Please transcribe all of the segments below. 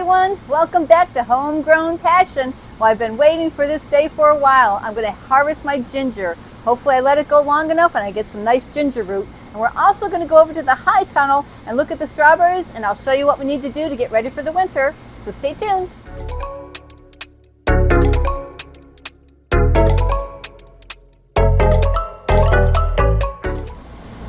everyone, welcome back to Homegrown Passion. Well, I've been waiting for this day for a while. I'm going to harvest my ginger. Hopefully I let it go long enough and I get some nice ginger root. And we're also going to go over to the high tunnel and look at the strawberries, and I'll show you what we need to do to get ready for the winter. So stay tuned.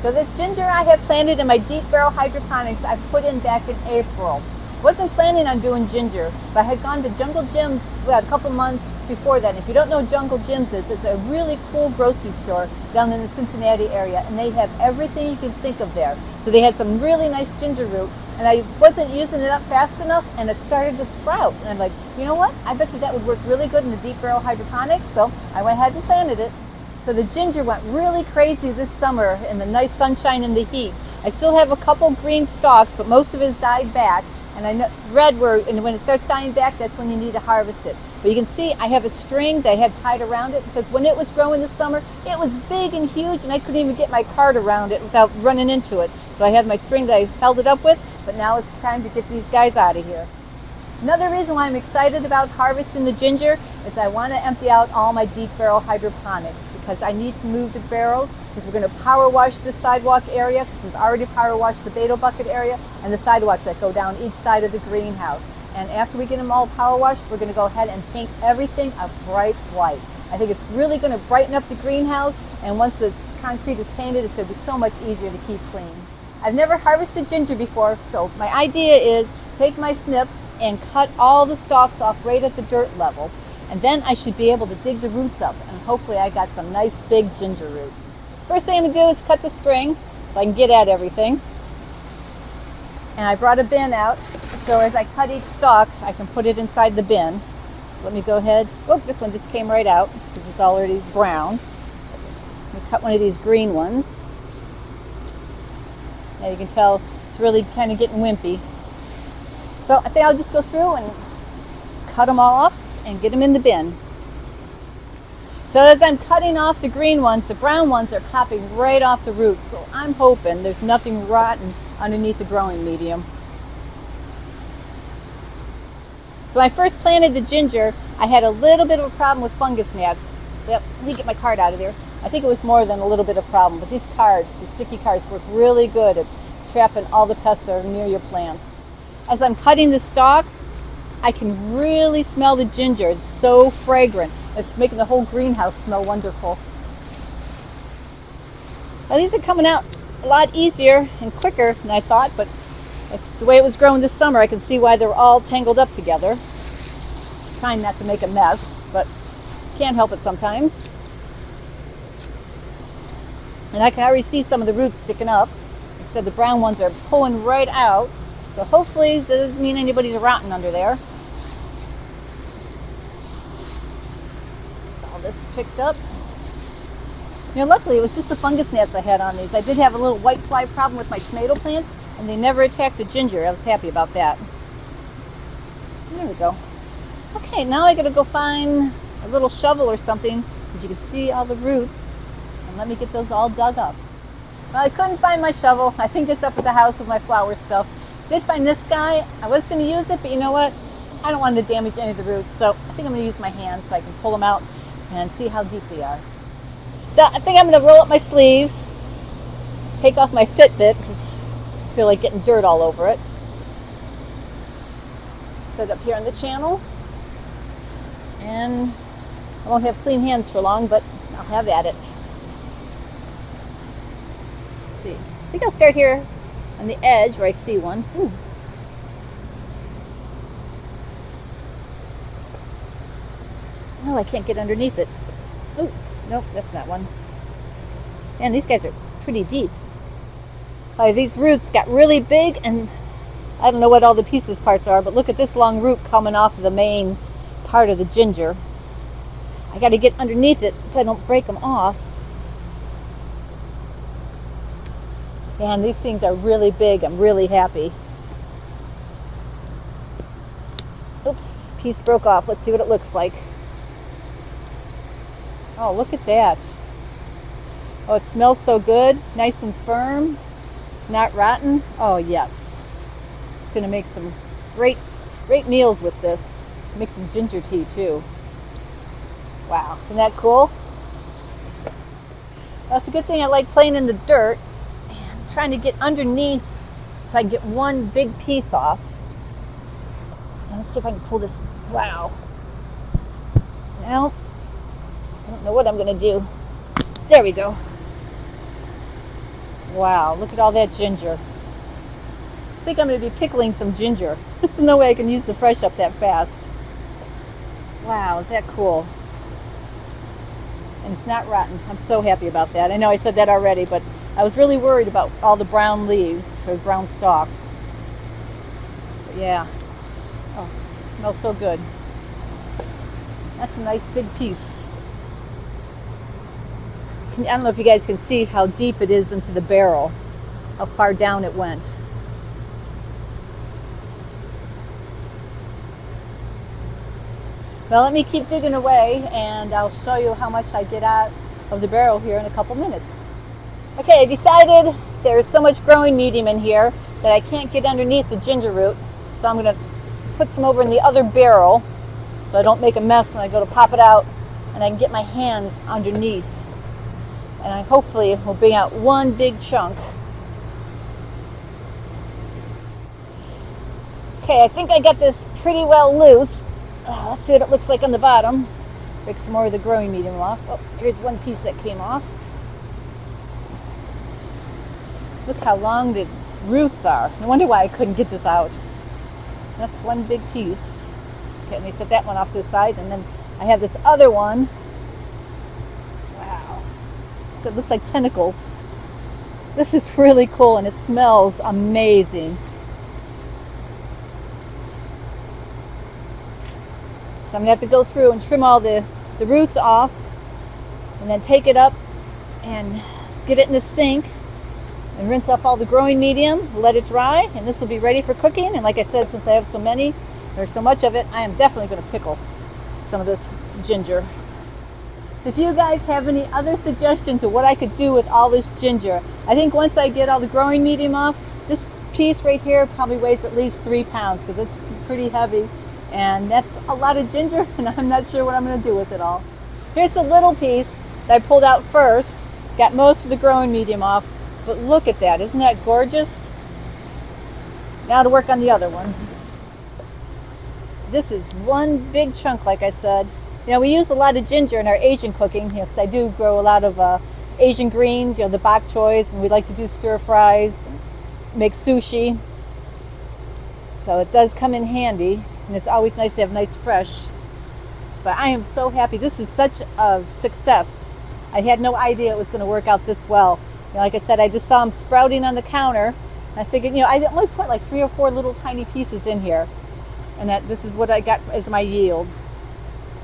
So this ginger I have planted in my Deep Barrel Hydroponics I put in back in April. Wasn't planning on doing ginger, but I had gone to Jungle Jim's a couple months before that. If you don't know what Jungle Jim's is, it's a really cool grocery store down in the Cincinnati area, and they have everything you can think of there. So they had some really nice ginger root, and I wasn't using it up fast enough, and it started to sprout. And I'm like, you know what? I bet you that would work really good in the Deep Barrel Hydroponics, so I went ahead and planted it. So the ginger went really crazy this summer in the nice sunshine and the heat. I still have a couple green stalks, but most of it has died back. And I know and when it starts dying back, that's when you need to harvest it. But you can see I have a string that I had tied around it because when it was growing this summer, it was big and huge, and I couldn't even get my cart around it without running into it. So I had my string that I held it up with, but now it's time to get these guys out of here. Another reason why I'm excited about harvesting the ginger is I want to empty out all my Deep Barrel Hydroponics because I need to move the barrels because we're going to power wash this sidewalk area because we've already power washed the Beto bucket area and the sidewalks that go down each side of the greenhouse. And after we get them all power washed, we're going to go ahead and paint everything a bright white. I think it's really going to brighten up the greenhouse, and once the concrete is painted, it's going to be so much easier to keep clean. I've never harvested ginger before, so my idea is take my snips and cut all the stalks off right at the dirt level, and then I should be able to dig the roots up, and hopefully I got some nice big ginger root. First thing I'm going to do is cut the string so I can get at everything. And I brought a bin out, so as I cut each stalk, I can put it inside the bin. So let me go ahead. Oh, this one just came right out because it's already brown. Let me cut one of these green ones. Now you can tell it's really kind of getting wimpy. So I think I'll just go through and cut them all off and get them in the bin. So as I'm cutting off the green ones, the brown ones are popping right off the roots. So I'm hoping there's nothing rotten underneath the growing medium. So when I first planted the ginger, I had a little bit of a problem with fungus gnats. Yep, let me get my card out of there. I think it was more than a little bit of problem, but these cards, the sticky cards, work really good at trapping all the pests that are near your plants. As I'm cutting the stalks, I can really smell the ginger. It's so fragrant. It's making the whole greenhouse smell wonderful. Now these are coming out a lot easier and quicker than I thought, but the way it was growing this summer, I can see why they're all tangled up together. Trying not to make a mess, but can't help it sometimes. And I can already see some of the roots sticking up. Like I said, the brown ones are pulling right out. So hopefully that doesn't mean anybody's rotting under there. All this picked up. You know, luckily it was just the fungus gnats I had on these. I did have a little white fly problem with my tomato plants, and they never attacked the ginger. I was happy about that. There we go. Okay, now I gotta go find a little shovel or something, as you can see all the roots, and let me get those all dug up. Well, I couldn't find my shovel. I think it's up at the house with my flower stuff. Did find this guy. I was going to use it, but you know what? I don't want to damage any of the roots, so I think I'm going to use my hands so I can pull them out and see how deep they are. So I think I'm going to roll up my sleeves, take off my Fitbit because I feel like getting dirt all over it. Set it up here on the channel, and I won't have clean hands for long, but I'll have at it. Let's see. I think I'll start here on the edge where I see one. Ooh. Oh, I can't get underneath it. Oh, nope, that's not one. And these guys are pretty deep. These roots got really big, and I don't know what all the pieces parts are, but look at this long root coming off of the main part of the ginger. I got to get underneath it so I don't break them off. Man, these things are really big. I'm really happy. Oops, piece broke off. Let's see what it looks like. Oh, look at that. Oh, it smells so good. Nice and firm. It's not rotten. Oh, yes. It's going to make some great Great meals with this. Make some ginger tea too. Wow, isn't that cool? That's a good thing. I like playing in the dirt and trying to get underneath so I can get one big piece off. Let's see if I can pull this. Wow. Well, I don't know what I'm going to do. There we go. Wow, look at all that ginger. I think I'm going to be pickling some ginger. No way I can use the fresh up that fast. Wow, is that cool? And it's not rotten. I'm so happy about that. I know I said that already, but I was really worried about all the brown leaves or brown stalks. But yeah. Oh, it smells so good. That's a nice big piece. I don't know if you guys can see how deep it is into the barrel, how far down it went. Well, let me keep digging away and I'll show you how much I get out of the barrel here in a couple minutes. Okay, I decided there's so much growing medium in here that I can't get underneath the ginger root, so I'm going to put some over in the other barrel so I don't make a mess when I go to pop it out, and I can get my hands underneath. And I hopefully will bring out one big chunk. Okay, I think I got this pretty well loose. Let's see what it looks like on the bottom. Break some more of the growing medium off. Oh, here's one piece that came off. Look how long the roots are. No wonder why I couldn't get this out. That's one big piece. Okay, let me set that one off to the side, and then I have this other one. Wow. It looks like tentacles. This is really cool, and it smells amazing. So I'm going to have to go through and trim all the roots off, and then take it up and get it in the sink and rinse off all the growing medium, let it dry, and this will be ready for cooking. And like I said, since I have so many, there's so much of it, I am definitely going to pickle some of this ginger. So if you guys have any other suggestions of what I could do with all this ginger, I think once I get all the growing medium off, this piece right here probably weighs at least 3 pounds because it's pretty heavy. And that's a lot of ginger, and I'm not sure what I'm going to do with it all. Here's the little piece that I pulled out first. Got most of the growing medium off, but look at that. Isn't that gorgeous? Now to work on the other one. This is one big chunk, like I said. You know, we use a lot of ginger in our Asian cooking, because I do grow a lot of Asian greens, the bok choys, and we like to do stir fries, make sushi. So it does come in handy. And it's always nice to have nice fresh. But I am so happy. This is such a success. I had no idea it was going to work out this well. Like I said, I just saw them sprouting on the counter. And I figured, I only put like 3 or 4 little tiny pieces in here. And that this is what I got as my yield.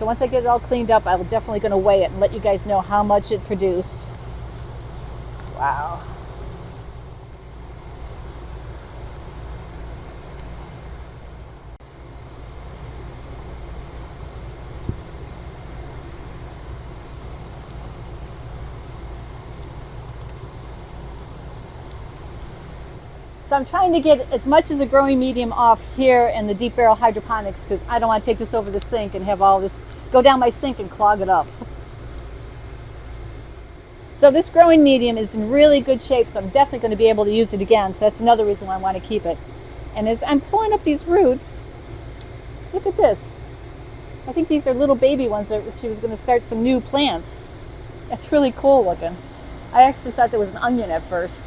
So once I get it all cleaned up, I'm definitely going to weigh it and let you guys know how much it produced. Wow. So I'm trying to get as much of the growing medium off here in the Deep Barrel Hydroponics because I don't want to take this over the sink and have all this go down my sink and clog it up. So this growing medium is in really good shape, so I'm definitely going to be able to use it again. So that's another reason why I want to keep it. And as I'm pulling up these roots, look at this. I think these are little baby ones that she was going to start some new plants. That's really cool looking. I actually thought there was an onion at first.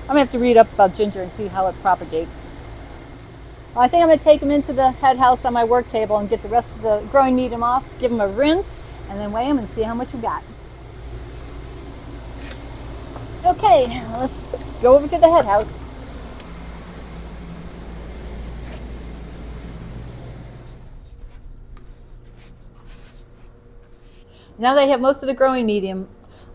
I'm going to have to read up about ginger and see how it propagates. Well, I think I'm going to take them into the head house on my work table and get the rest of the growing medium off, give them a rinse, and then weigh them and see how much we got. Okay, let's go over to the head house. Now that I have most of the growing medium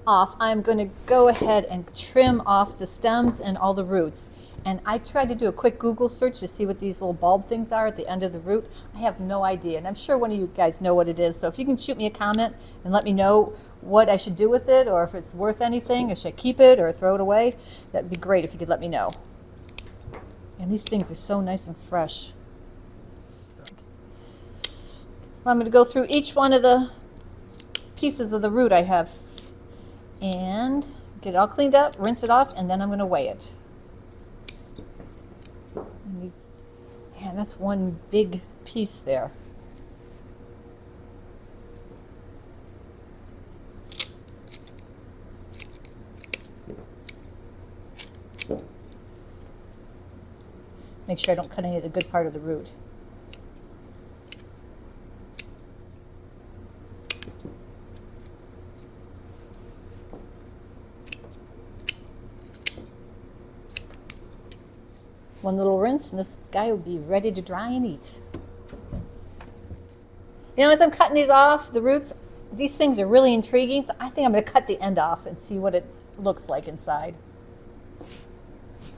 off, I'm going to go ahead and trim off the stems and all the roots. And I tried to do a quick Google search to see what these little bulb things are at the end of the root. I have no idea, and I'm sure one of you guys know what it is. So if you can shoot me a comment and let me know what I should do with it, or if it's worth anything, or should I keep it or throw it away, that'd be great if you could let me know. And these things are so nice and fresh. I'm going to go through each one of the pieces of the root I have and get it all cleaned up, rinse it off, and then I'm going to weigh it. And that's one big piece there. Make sure I don't cut any of the good part of the root. One little rinse and this guy will be ready to dry and eat. You know, as I'm cutting these off, the roots, these things are really intriguing, so I think I'm going to cut the end off and see what it looks like inside.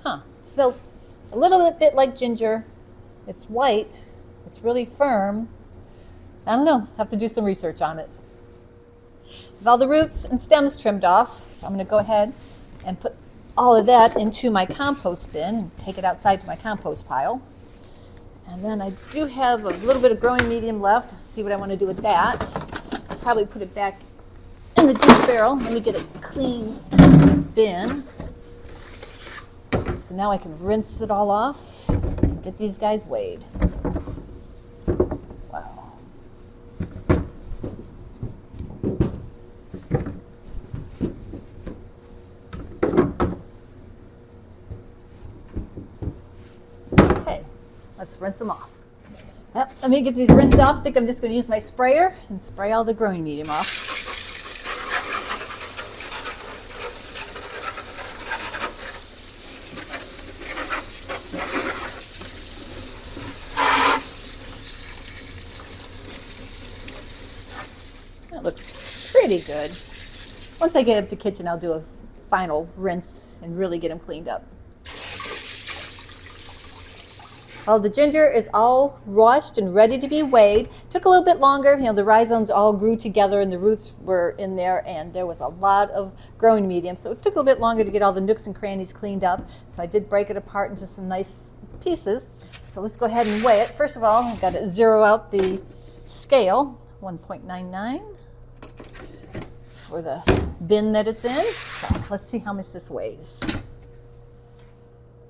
Huh, it smells a little bit like ginger. It's white, it's really firm. I don't know, have to do some research on it. With all the roots and stems trimmed off, so I'm going to go ahead and put all of that into my compost bin and take it outside to my compost pile. And then I do have a little bit of growing medium left. See what I want to do with that. I'll probably put it back in the deep barrel. Let me get a clean bin. So now I can rinse it all off and get these guys weighed. Wow. Okay, let's rinse them off. Yep, let me get these rinsed off. I think I'm just going to use my sprayer and spray all the growing medium off. That looks pretty good. Once I get up to the kitchen, I'll do a final rinse and really get them cleaned up. Well, the ginger is all washed and ready to be weighed. Took a little bit longer. You know, the rhizomes all grew together and the roots were in there and there was a lot of growing medium. So it took a little bit longer to get all the nooks and crannies cleaned up. So I did break it apart into some nice pieces. So let's go ahead and weigh it. First of all, I've got to zero out the scale, 1.99 for the bin that it's in. So let's see how much this weighs.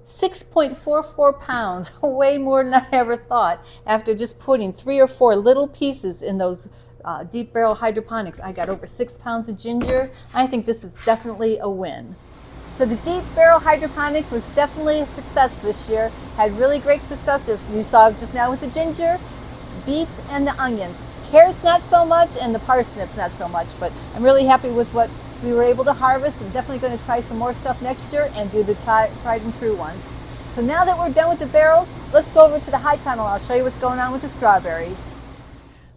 6.44 pounds, way more than I ever thought. After just putting 3 or 4 little pieces in those Deep Barrel Hydroponics, I got over 6 pounds of ginger. I think this is definitely a win. So the Deep Barrel Hydroponics was definitely a success this year. Had really great success, as you saw just now with the ginger, beets, and the onions. Carrots not so much, and the parsnips not so much, but I'm really happy with what we were able to harvest. I'm definitely going to try some more stuff next year and do the tried and true ones. So now that we're done with the barrels, let's go over to the high tunnel. I'll show you what's going on with the strawberries.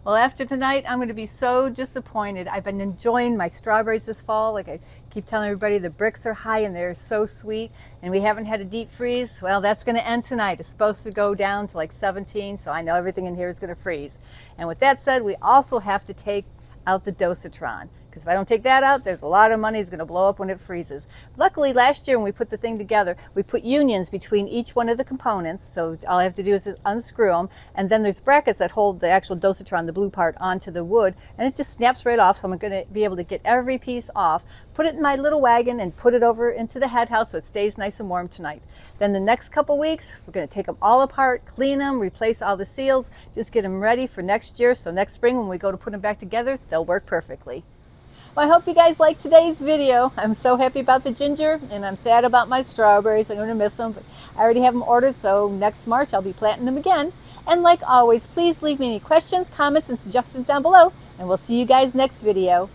Well, after tonight, I'm going to be so disappointed. I've been enjoying my strawberries this fall. Like I keep telling everybody, the bricks are high and they're so sweet, and we haven't had a deep freeze. Well, that's going to end tonight. It's supposed to go down to like 17, so I know everything in here is going to freeze. And with that said, we also have to take out the dosatron. Because if I don't take that out, there's a lot of money that's going to blow up when it freezes. Luckily, last year when we put the thing together, we put unions between each one of the components. So all I have to do is unscrew them. And then there's brackets that hold the actual dosatron, the blue part, onto the wood. And it just snaps right off. So I'm going to be able to get every piece off, put it in my little wagon, and put it over into the head house so it stays nice and warm tonight. Then the next couple weeks, we're going to take them all apart, clean them, replace all the seals, just get them ready for next year. So next spring when we go to put them back together, they'll work perfectly. Well, I hope you guys liked today's video. I'm so happy about the ginger, and I'm sad about my strawberries. I'm going to miss them, but I already have them ordered, so next March I'll be planting them again. And like always, please leave me any questions, comments, and suggestions down below, and we'll see you guys next video.